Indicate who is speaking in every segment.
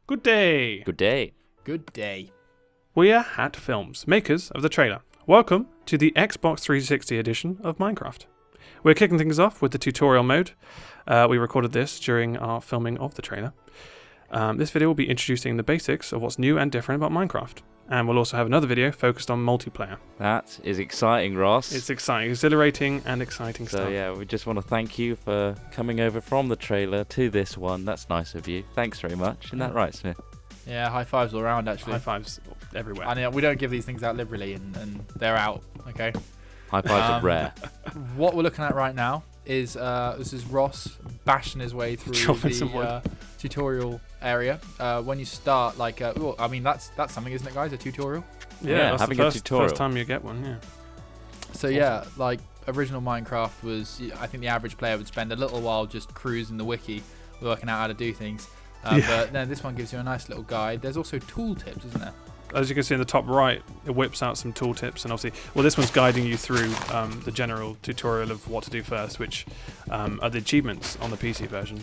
Speaker 1: Good day.
Speaker 2: Good day.
Speaker 3: Good day.
Speaker 1: We are Hat Films, makers of the trailer. Welcome to the Xbox 360 edition of Minecraft. We're kicking things off with the tutorial mode. We recorded this during our filming of the trailer. This video will be introducing the basics of what's new and different about Minecraft. And we'll also have another video focused on multiplayer.
Speaker 2: That is exciting, Ross.
Speaker 1: It's exciting, exhilarating and exciting stuff.
Speaker 2: So yeah, we just want to thank you for coming over from the trailer to this one. That's nice of you. Thanks very much. Isn't that right, Smith?
Speaker 3: Yeah, high fives all around, actually.
Speaker 1: High fives everywhere.
Speaker 3: I know we don't give these things out liberally, and they're out, okay?
Speaker 2: High fives are rare.
Speaker 3: What we're looking at right now is this is Ross bashing his way through
Speaker 1: Chopping some wood.
Speaker 3: the tutorial area. When you start, well, I mean, that's something, isn't it, guys? A tutorial?
Speaker 1: Yeah, that's
Speaker 2: having
Speaker 1: the
Speaker 2: a tutorial.
Speaker 1: first time you get one, yeah.
Speaker 3: So yeah, like original Minecraft was, I think the average player would spend a little while just cruising the wiki, working out how to do things. But no, this one gives you a nice little guide. There's also tooltips, isn't there?
Speaker 1: As you can see in the top right, it whips out some tooltips, and obviously, well, this one's guiding you through the general tutorial of what to do first, which are the achievements on the PC version.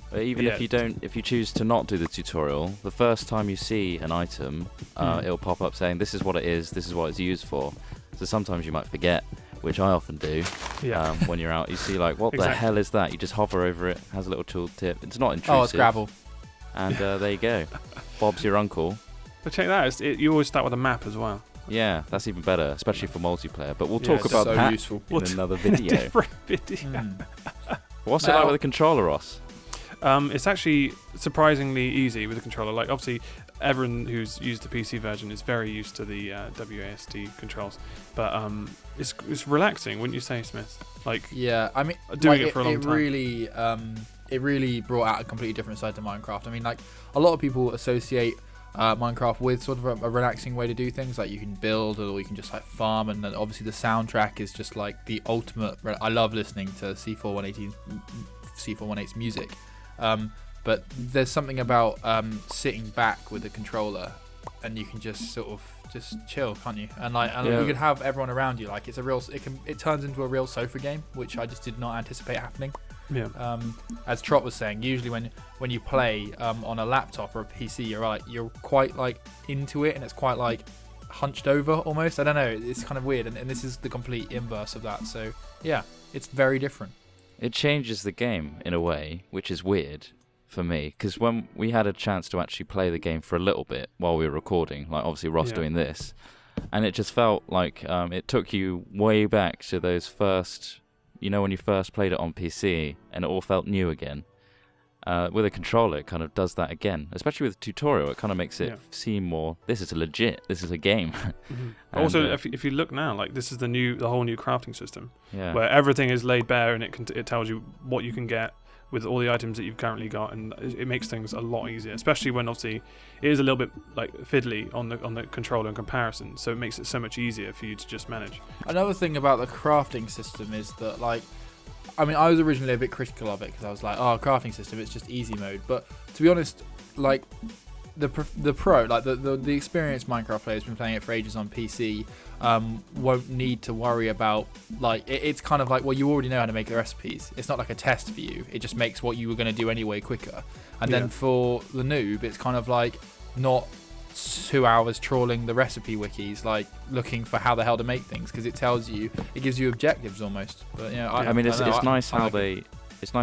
Speaker 2: But even if you choose to not do the tutorial, the first time you see an item, it'll pop up saying this is what it is, this is what it's used for. So sometimes you might forget, which I often do.
Speaker 1: Yeah.
Speaker 2: When you're out, you see like, what the hell is that? You just hover over it. Has a little tooltip. It's not intrusive.
Speaker 3: Oh, it's gravel.
Speaker 2: And there you go. Bob's your uncle.
Speaker 1: But check that out, you always start with a map as well.
Speaker 2: Yeah, that's even better, especially for multiplayer. But we'll talk
Speaker 1: it's
Speaker 2: about
Speaker 3: so
Speaker 2: that
Speaker 3: useful.
Speaker 2: in another video.
Speaker 1: Different video.
Speaker 2: What's it like with the controller, Ross?
Speaker 1: It's actually surprisingly easy with the controller. Like, obviously, everyone who's used the PC version is very used to the WASD controls. But it's relaxing, wouldn't you say, Smith? Like,
Speaker 3: yeah, I mean,
Speaker 1: doing it for a long time.
Speaker 3: It really brought out a completely different side to Minecraft. I mean, like, a lot of people associate Minecraft with sort of a relaxing way to do things, like you can build or you can just like farm, and then obviously the soundtrack is just like the ultimate. I love listening to C418's music, but there's something about sitting back with a controller and you can just sort of just chill, can't you? And you could have everyone around you. Like, it turns into a real sofa game, which I just did not anticipate happening.
Speaker 1: Yeah.
Speaker 3: As Trot was saying, usually when you play on a laptop or a PC, you're quite like into it, and it's quite like hunched over almost. I don't know. It's kind of weird, and this is the complete inverse of that. So yeah, it's very different.
Speaker 2: It changes the game in a way, which is weird for me, because when we had a chance to actually play the game for a little bit while we were recording, like obviously Ross doing this, and it just felt like it took you way back to those first. You know, when you first played it on PC and it all felt new again. With a controller, it kind of does that again. Especially with a tutorial, it kind of makes it seem more, this is this is a game.
Speaker 1: Mm-hmm. Also, if you look now, like, this is the whole new crafting system,
Speaker 2: yeah.
Speaker 1: where everything is laid bare, and it tells you what you can get with all the items that you've currently got, and it makes things a lot easier, especially when obviously it is a little bit like fiddly on the controller in comparison, so it makes it so much easier for you to just manage.
Speaker 3: Another thing about the crafting system is that, like, I mean, I was originally a bit critical of it because I was like, oh, crafting system, it's just easy mode. But to be honest, like, the experienced Minecraft player who's been playing it for ages on PC won't need to worry about, like, it's kind of like, well, you already know how to make the recipes. It's not like a test for you. It just makes what you were going to do anyway quicker. And then for the noob, it's kind of like not 2 hours trawling the recipe wikis, like looking for how the hell to make things, because it gives you objectives almost. But you know,
Speaker 2: it's nice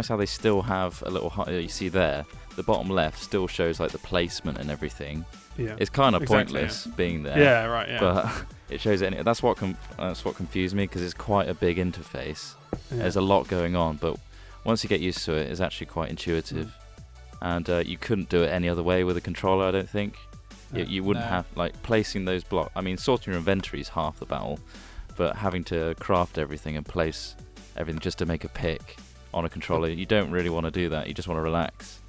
Speaker 2: how they still have a little. You see there, the bottom left still shows like the placement and everything.
Speaker 1: Yeah,
Speaker 2: it's kind of pointless being there.
Speaker 1: Yeah, right. Yeah,
Speaker 2: but it shows it. That's what confused me, because it's quite a big interface. Yeah. There's a lot going on, but once you get used to it, it's actually quite intuitive. And you couldn't do it any other way with a controller, I don't think. You wouldn't have, like, placing those blocks. I mean, sorting your inventory is half the battle, but having to craft everything and place everything just to make a pick on a controller, you don't really want to do that. You just want to relax.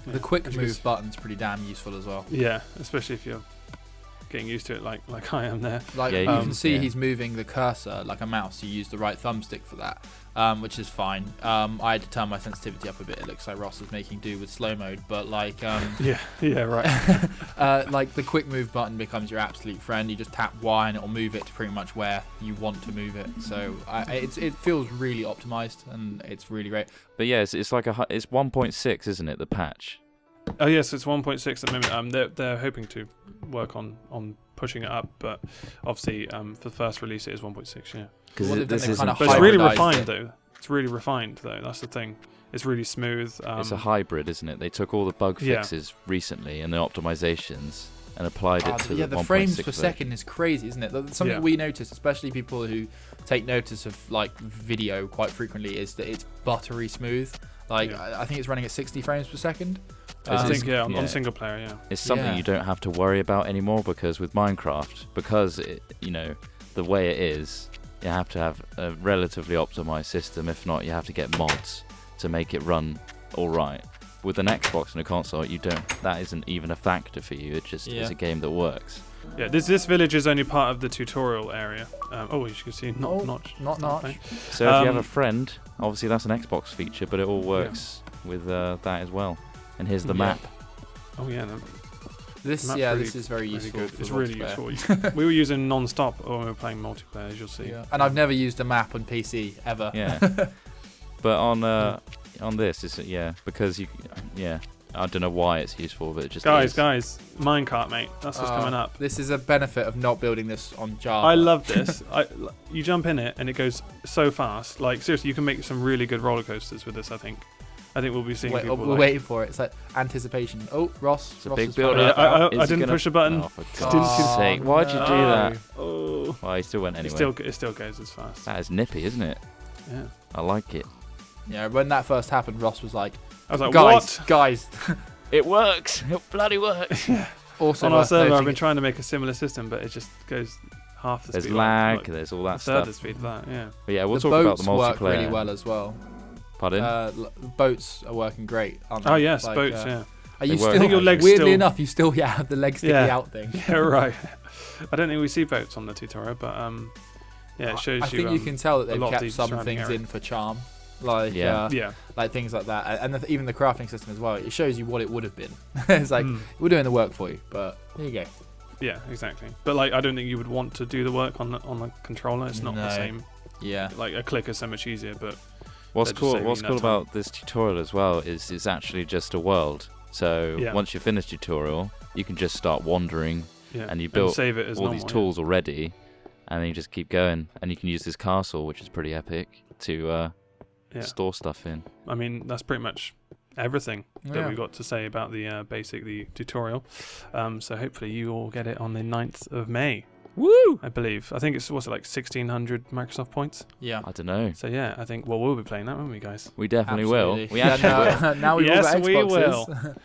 Speaker 3: The quick move button's pretty damn useful as well.
Speaker 1: Yeah, especially if you're getting used to it like I am there.
Speaker 3: Like, you can see he's moving the cursor like a mouse. You use the right thumbstick for that, which is fine. I had to turn my sensitivity up a bit. It looks like Ross is making do with slow mode, but like
Speaker 1: yeah, right.
Speaker 3: Like, the quick move button becomes your absolute friend. You just tap Y and it'll move it to pretty much where you want to move it. So it feels really optimized, and it's really great.
Speaker 2: But yeah, it's like it's 1.6, isn't it, the patch?
Speaker 1: Oh yes, it's 1.6 at the moment. They're hoping to work on pushing it up, but obviously for the first release it is 1.6. Yeah.
Speaker 2: Because
Speaker 3: Well,
Speaker 2: this
Speaker 3: they've
Speaker 2: is
Speaker 3: kind of
Speaker 1: But it's really
Speaker 3: hybridized
Speaker 1: refined
Speaker 3: it.
Speaker 1: though. It's really refined though. That's the thing. It's really smooth.
Speaker 2: it's a hybrid, isn't it? They took all the bug
Speaker 1: Yeah.
Speaker 2: fixes recently and the optimizations and applied it to
Speaker 3: yeah,
Speaker 2: the
Speaker 3: the
Speaker 2: 1.6
Speaker 3: frames per
Speaker 2: version.
Speaker 3: second is crazy, isn't it? Something
Speaker 1: Yeah.
Speaker 3: we notice, especially people who take notice of like video quite frequently, is that it's buttery smooth. Like
Speaker 1: Yeah.
Speaker 3: I think it's running at 60 frames per second.
Speaker 1: I think
Speaker 2: yeah.
Speaker 1: on single player, yeah.
Speaker 2: It's something
Speaker 3: Yeah.
Speaker 2: you don't have to worry about anymore, because with Minecraft, because it, the way it is, you have to have a relatively optimized system. If not, you have to get mods to make it run all right. With an Xbox and a console, you don't. That isn't even a factor for you. It just is a game that works.
Speaker 1: Yeah, this village is only part of the tutorial area. You can see notch.
Speaker 3: Not.
Speaker 2: So if you have a friend, obviously that's an Xbox feature, but it all works with that as well. And here's the
Speaker 3: Yeah.
Speaker 2: map.
Speaker 1: Oh yeah, no,
Speaker 3: This
Speaker 1: map's
Speaker 3: this is very
Speaker 1: really
Speaker 3: useful.
Speaker 1: good.
Speaker 3: For
Speaker 1: It's really
Speaker 3: multiplayer.
Speaker 1: useful. We were using non-stop when we were playing multiplayer, as you'll see.
Speaker 3: Yeah. And I've never used a map on PC ever.
Speaker 2: Yeah. But on this, it's because I don't know why it's useful, but it just
Speaker 1: Guys,
Speaker 2: is.
Speaker 1: minecart, mate. That's what's coming up.
Speaker 3: This is a benefit of not building this on Java.
Speaker 1: I love this. You jump in it and it goes so fast. Like seriously, you can make some really good roller coasters with this. I think we'll be seeing people.
Speaker 3: We're waiting for it. It's like anticipation. Oh, Ross.
Speaker 2: It's a
Speaker 3: Ross
Speaker 2: big
Speaker 3: is
Speaker 2: build
Speaker 3: fine.
Speaker 2: up.
Speaker 1: I
Speaker 2: Is he
Speaker 1: didn't
Speaker 2: gonna-
Speaker 1: push a button.
Speaker 2: Oh, for
Speaker 1: Didn't
Speaker 2: God's
Speaker 1: you-
Speaker 2: sake! Why'd you do that?
Speaker 1: Oh,
Speaker 2: Well, he still went anyway.
Speaker 1: it still goes as fast.
Speaker 2: That is nippy, isn't it?
Speaker 1: Yeah.
Speaker 2: I like it.
Speaker 3: Yeah, when that first happened, Ross was like,
Speaker 1: I was like,
Speaker 3: guys,
Speaker 2: It works. It bloody works.
Speaker 3: also
Speaker 1: on our
Speaker 3: worth
Speaker 1: server, I've
Speaker 3: noting-
Speaker 1: been trying to make a similar system, but it just goes half the
Speaker 2: There's
Speaker 1: speed.
Speaker 2: lag.
Speaker 1: like
Speaker 2: There's all
Speaker 1: a
Speaker 2: that
Speaker 1: third
Speaker 2: stuff.
Speaker 1: the speed of that. Yeah.
Speaker 2: But yeah, we'll
Speaker 3: the
Speaker 2: talk about
Speaker 3: boats
Speaker 2: the
Speaker 3: work
Speaker 2: multiplayer.
Speaker 3: really well as well.
Speaker 2: Pardon?
Speaker 3: The boats are working great. Aren't they?
Speaker 1: Oh yes,
Speaker 3: Like,
Speaker 1: boats. Yeah.
Speaker 3: Are you
Speaker 2: They work.
Speaker 3: still?
Speaker 2: I think your
Speaker 1: legs
Speaker 3: weirdly
Speaker 1: still-
Speaker 3: enough, you still have the leg sticking
Speaker 1: Yeah.
Speaker 3: out thing.
Speaker 1: Yeah, right. I don't think we see boats on the tutorial, but yeah, it shows
Speaker 3: I think you can tell that
Speaker 1: a
Speaker 3: they've
Speaker 1: lot of
Speaker 3: kept
Speaker 1: the
Speaker 3: some
Speaker 1: surrounding
Speaker 3: things
Speaker 1: area.
Speaker 3: in for charm, like
Speaker 2: Yeah.
Speaker 1: yeah.
Speaker 3: like things like that, and even the crafting system as well. It shows you what it would have been. It's like we're doing the work for you, but here you go.
Speaker 1: Yeah, exactly. But like, I don't think you would want to do the work on the controller. It's not the
Speaker 3: No.
Speaker 1: same.
Speaker 3: Yeah.
Speaker 1: Like a click is so much easier, but
Speaker 2: What's
Speaker 1: They're just
Speaker 2: cool?
Speaker 1: saving
Speaker 2: What's
Speaker 1: you
Speaker 2: cool
Speaker 1: that time.
Speaker 2: about this tutorial as well is it's actually just a world. So
Speaker 1: Yeah.
Speaker 2: once you finish tutorial, you can just start wandering,
Speaker 1: yeah,
Speaker 2: and you built
Speaker 1: save it as
Speaker 2: all
Speaker 1: normal,
Speaker 2: these tools already, and then you just keep going, and you can use this castle, which is pretty epic, to
Speaker 1: Yeah.
Speaker 2: store stuff in.
Speaker 1: I mean, that's pretty much everything that
Speaker 3: Yeah.
Speaker 1: we've got to say about the the tutorial. So hopefully you all get it on the 9th of May.
Speaker 2: Woo!
Speaker 1: I believe. I think it's what's it like 1,600 Microsoft points.
Speaker 3: Yeah.
Speaker 2: I don't know.
Speaker 1: So yeah, I think we'll be playing that, won't we, guys?
Speaker 2: We definitely will.
Speaker 3: Absolutely.
Speaker 2: We
Speaker 3: Yeah,
Speaker 2: actually will.
Speaker 3: now, now we've all
Speaker 1: Yes,
Speaker 3: got
Speaker 1: we
Speaker 3: Xboxes.
Speaker 1: will.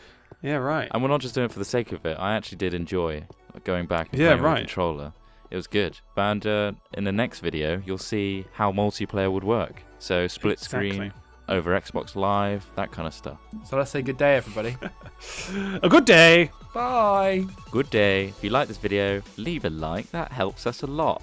Speaker 1: Yeah, right.
Speaker 2: And we're not just doing it for the sake of it. I actually did enjoy going back and
Speaker 1: Yeah,
Speaker 2: playing with
Speaker 1: right.
Speaker 2: the controller. It was good. And in the next video, you'll see how multiplayer would work. So split screen
Speaker 1: Exactly.
Speaker 2: over Xbox Live, that kind of stuff.
Speaker 3: So let's say good day, everybody.
Speaker 1: A good day.
Speaker 3: Bye.
Speaker 2: Good day. If you like this video, leave a like. That helps us a lot.